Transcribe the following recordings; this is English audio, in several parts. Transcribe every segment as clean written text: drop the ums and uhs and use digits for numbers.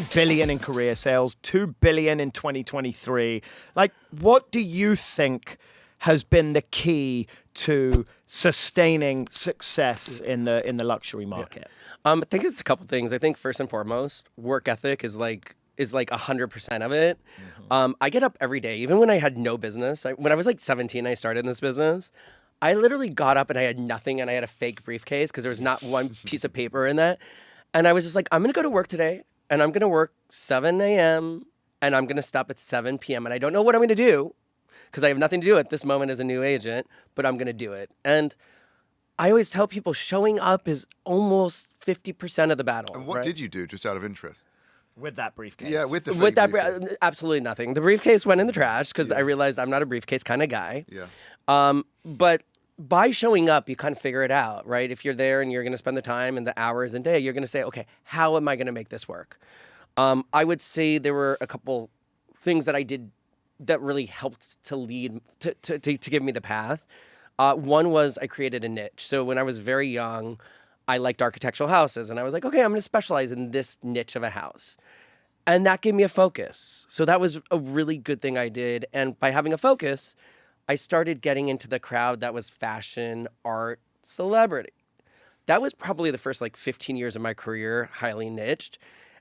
9 billion in career sales, 2 billion in 2023. Like, what do you think has been the key to sustaining success in the luxury market? I think it's a couple things. I think first and foremost, work ethic is like 100% of it. I get up every day, even when I had no business. When I was like 17, I started in this business. I literally got up and I had nothing, and I had a fake briefcase because there was not one piece of paper in that. And I was just like, I'm going to go to work today, and I'm going to work 7 a.m., and I'm going to stop at 7 p.m. And I don't know what I'm going to do because I have nothing to do at this moment as a new agent, but I'm going to do it. And I always tell people showing up is almost 50% of the battle. And what did you do, just out of interest? With that briefcase? Yeah, with the briefcase. Absolutely nothing. The briefcase went in the trash because I realized I'm not a briefcase kind of guy. Yeah. But by showing up, you kind of figure it out, right? If you're there and you're going to spend the time and the hours and day, you're going to say, okay, how am I going to make this work? I would say there were a couple things that I did that really helped to lead to give me the path. One was I created a niche. So when I was very young, I liked architectural houses, and I was like, okay, I'm going to specialize in this niche of a house. And that gave me a focus. So that was a really good thing I did. And by having a focus, I started getting into the crowd that was fashion, art, celebrity. That was probably the first 15 years of my career, highly niched.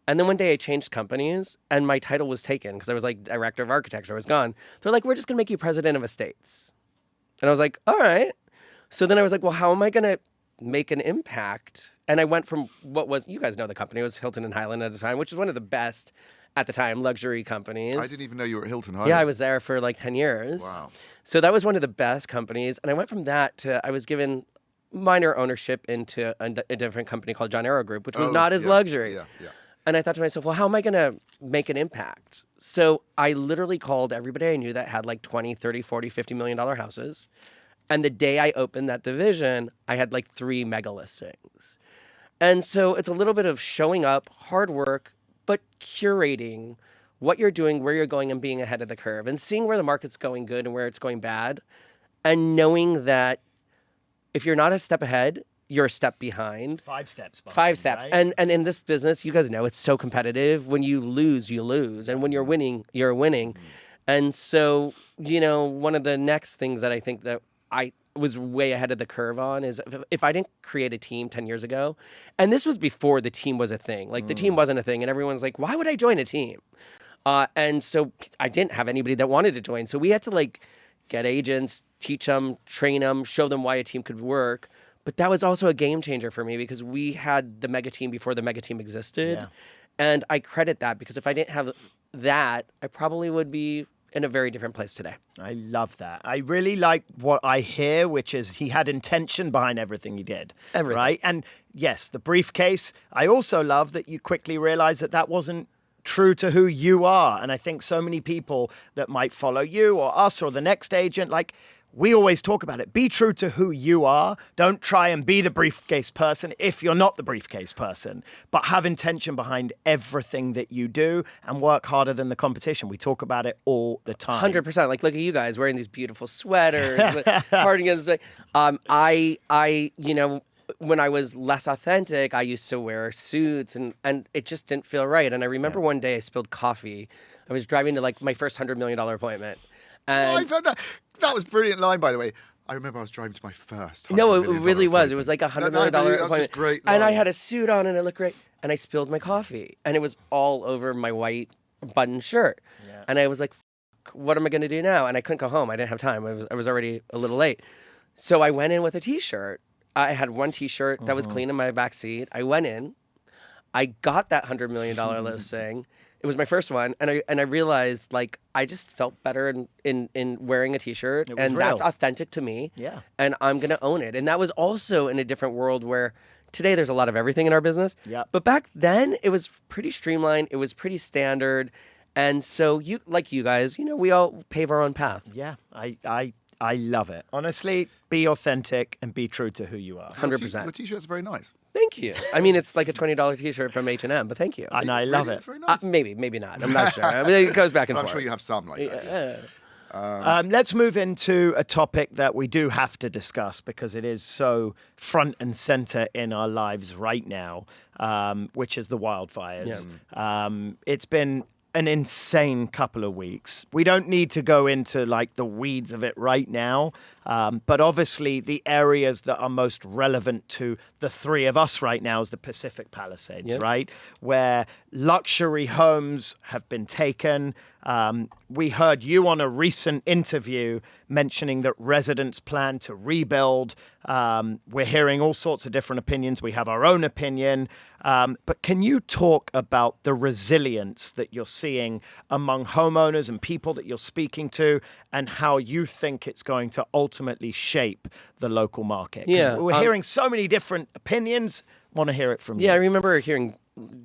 And then one day I changed companies and my title was taken because I was like director of architecture. I was gone. They're like, we're just going to make you president of estates. And I was like, all right. So then I was like, well, how am I going to make an impact? And I went from what was, you guys know the company, it was Hilton and Highland at the time, which was one of the best at the time luxury companies. I didn't even know you were at Hilton Highland. Yeah, I was there for 10 years. Wow. So that was one of the best companies. And I went from that to, I was given minor ownership into a different company called John Arrow Group, which was not as luxury. Yeah. And I thought to myself, well, how am I going to make an impact? So I literally called everybody I knew that had 20, 30, 40, $50 million houses. And the day I opened that division, I had 3 mega listings. And so it's a little bit of showing up, hard work, but curating what you're doing, where you're going, and being ahead of the curve, and seeing where the market's going good and where it's going bad, and knowing that if you're not a step ahead, you're a step behind. 5 steps behind. 5 steps. Right? And in this business, you guys know it's so competitive. When you lose, you lose. And when you're winning, you're winning. And so, one of the next things that I think that I was way ahead of the curve on is if I didn't create a team 10 years ago, and this was before the team was a thing. The team wasn't a thing, and everyone's like, why would I join a team? And so I didn't have anybody that wanted to join. So we had to get agents, teach them, train them, show them why a team could work. But that was also a game changer for me because we had the mega team before the mega team existed. Yeah. And I credit that because if I didn't have that, I probably would be in a very different place today. I love that. I really like what I hear, which is he had intention behind everything he did. Everything. Right? And yes, the briefcase. I also love that you quickly realized that wasn't true to who you are. And I think so many people that might follow you or us or the next agent, we always talk about it. Be true to who you are. Don't try and be the briefcase person if you're not the briefcase person, but have intention behind everything that you do and work harder than the competition. We talk about it all the time. 100%. Look at you guys wearing these beautiful sweaters, cardigans. When I was less authentic, I used to wear suits and it just didn't feel right. And I remember one day I spilled coffee. I was driving to my first $100 million appointment. And I've heard that. That was a brilliant line, by the way. I remember I was driving to my first. No, it really was. It was like $100 million appointment. Great and I had a suit on and it looked great. And I spilled my coffee and it was all over my white button shirt. Yeah. And I was like, what am I going to do now? And I couldn't go home. I didn't have time. I was already a little late. So I went in with a T-shirt. I had one T-shirt that was clean in my back seat. I went in. I got that $100 million listing. It was my first one, and I realized I just felt better in wearing a T-shirt, and real. That's authentic to me. Yeah, and I'm gonna own it. And that was also in a different world where today there's a lot of everything in our business. Yeah, but back then it was pretty streamlined. It was pretty standard, and so you guys, we all pave our own path. Yeah, I love it. Honestly, be authentic and be true to who you are. 100%. Your T-shirt's very nice. Thank you. I mean, it's like a $20 T-shirt from H&M, but thank you. And I love it. It's very nice. Maybe not. I'm not sure. I mean, it goes back and forth. I'm sure you have some like that. Yeah. Let's move into a topic that we do have to discuss because it is so front and center in our lives right now, which is the wildfires. It's been an insane couple of weeks. We don't need to go into like the weeds of it right now, but obviously the areas that are most relevant to the three of us right now is the Pacific Palisades, right? Where luxury homes have been taken. We heard you on a recent interview mentioning that residents plan to rebuild. We're hearing all sorts of different opinions. We have our own opinion. But can you talk about the resilience that you're seeing among homeowners and people that you're speaking to and how you think it's going to ultimately shape the local market? 'Cause Yeah. we're hearing so many different opinions. Want to hear it from you. Yeah, I remember hearing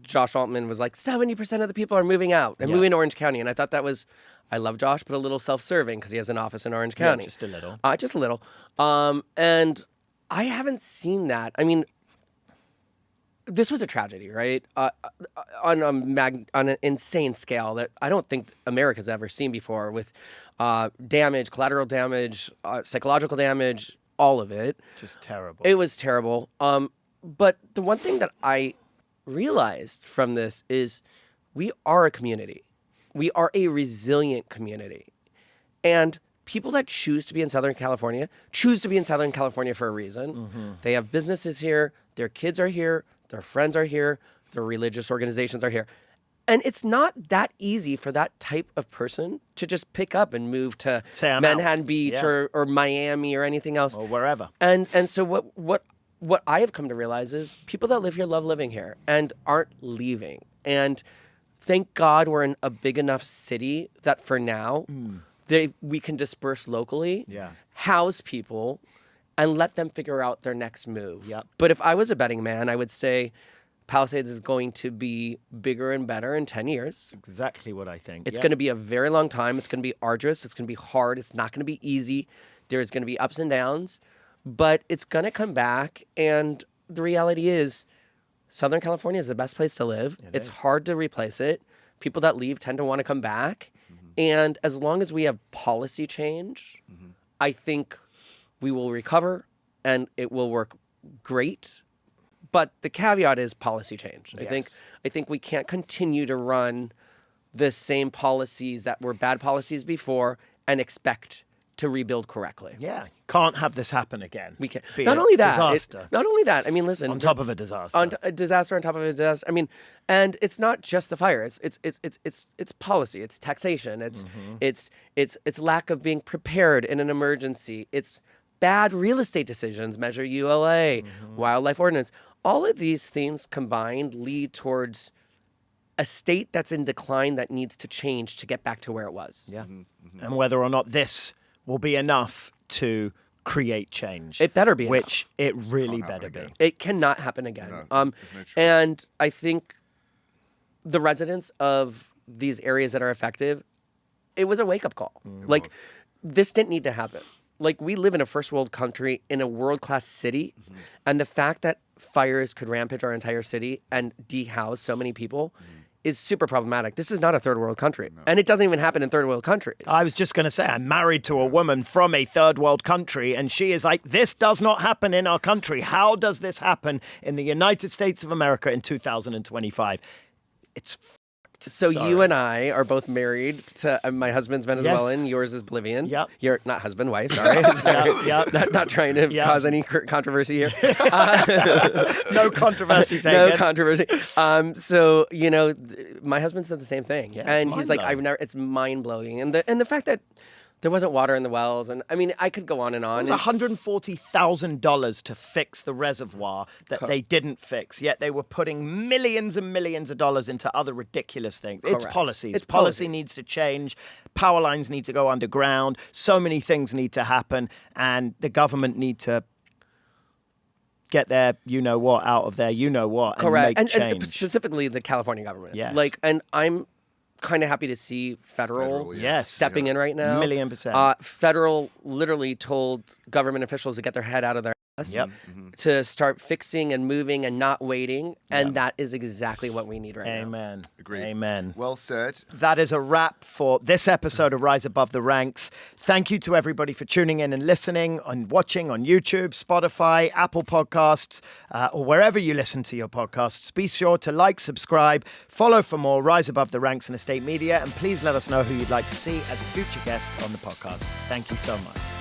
Josh Altman was like, 70% of the people are moving out and moving to Orange County. And I thought that was, I love Josh, but a little self-serving because he has an office in Orange County. Just a little. Just a little. And I haven't seen that. I mean, this was a tragedy, right? On an insane scale that I don't think America's ever seen before, with damage, collateral damage, psychological damage, all of it. Just terrible. It was terrible. But the one thing that I realized from this is we are a community. We are a resilient community. And people that choose to be in Southern California choose to be in Southern California for a reason. They have businesses here. Their kids are here. Their friends are here. Their religious organizations are here. And it's not that easy for that type of person to just pick up and move to Manhattan Beach or Miami or anything else. Or wherever. And so what I have come to realize is people that live here love living here and aren't leaving. And thank God we're in a big enough city that for now we can disperse locally, house people, and let them figure out their next move. But if I was a betting man, I would say Palisades is going to be bigger and better in 10 years. Exactly what I think. It's going to be a very long time. It's going to be arduous. It's going to be hard. It's not going to be easy. There's going to be ups and downs, but it's going to come back. And the reality is Southern California is the best place to live. It's hard to replace it. People that leave tend to want to come back. And as long as we have policy change, I think we will recover and it will work great. But the caveat is policy change. I think we can't continue to run the same policies that were bad policies before and expect to rebuild correctly. Yeah, can't have this happen again. We can't. Be Not a only that. disaster. Not only that. I mean, listen. On top of a disaster. A disaster on top of a disaster. I mean, and it's not just the fire. It's policy. It's taxation. It's lack of being prepared in an emergency. It's bad real estate decisions. Measure ULA, wildlife ordinance. All of these things combined lead towards a state that's in decline that needs to change to get back to where it was. Yeah. And whether or not this will be enough to create change. It better be Which it really better be. It cannot happen again. No, and I think the residents of these areas that are affected, it was a wake-up call. Like, this didn't need to happen. Like, we live in a first world country in a world-class city, and the fact that fires could rampage our entire city and dehouse so many people is super problematic. This is not a third world country, and it doesn't even happen in third world countries. I was just going to say, I'm married to a woman from a third world country, and she is like, this does not happen in our country. How does this happen in the United States of America in 2025? It's So you and I are both married to my husband's Venezuelan, yours is Bolivian. Yep. You're not husband, wife, sorry. Not trying to cause any controversy here. No controversy taken. No controversy. So, you know, my husband said the same thing. Yeah, and he's like, it's mind-blowing. And the fact that there wasn't water in the wells. And I mean, I could go on and on. It was $140,000 to fix the reservoir that they didn't fix, yet they were putting millions and millions of dollars into other ridiculous things. It's Correct. policies. It's policy policy. needs to change. Power lines need to go underground. So many things need to happen, and the government need to get their you-know-what out of their you-know-what and Correct. make change. And specifically the California government. Yes. Like, and I'm kind of happy to see federal Yes. stepping in right now. 1,000,000%. Federal literally told government officials to get their head out of their Yep. to start fixing and moving and not waiting. And that is exactly what we need right now. Amen. Agreed. Amen. Well said. That is a wrap for this episode of Rise Above the Ranks. Thank you to everybody for tuning in and listening and watching on YouTube, Spotify, Apple Podcasts, or wherever you listen to your podcasts. Be sure to like, subscribe, follow for more Rise Above the Ranks and Estate Media, and please let us know who you'd like to see as a future guest on the podcast. Thank you so much.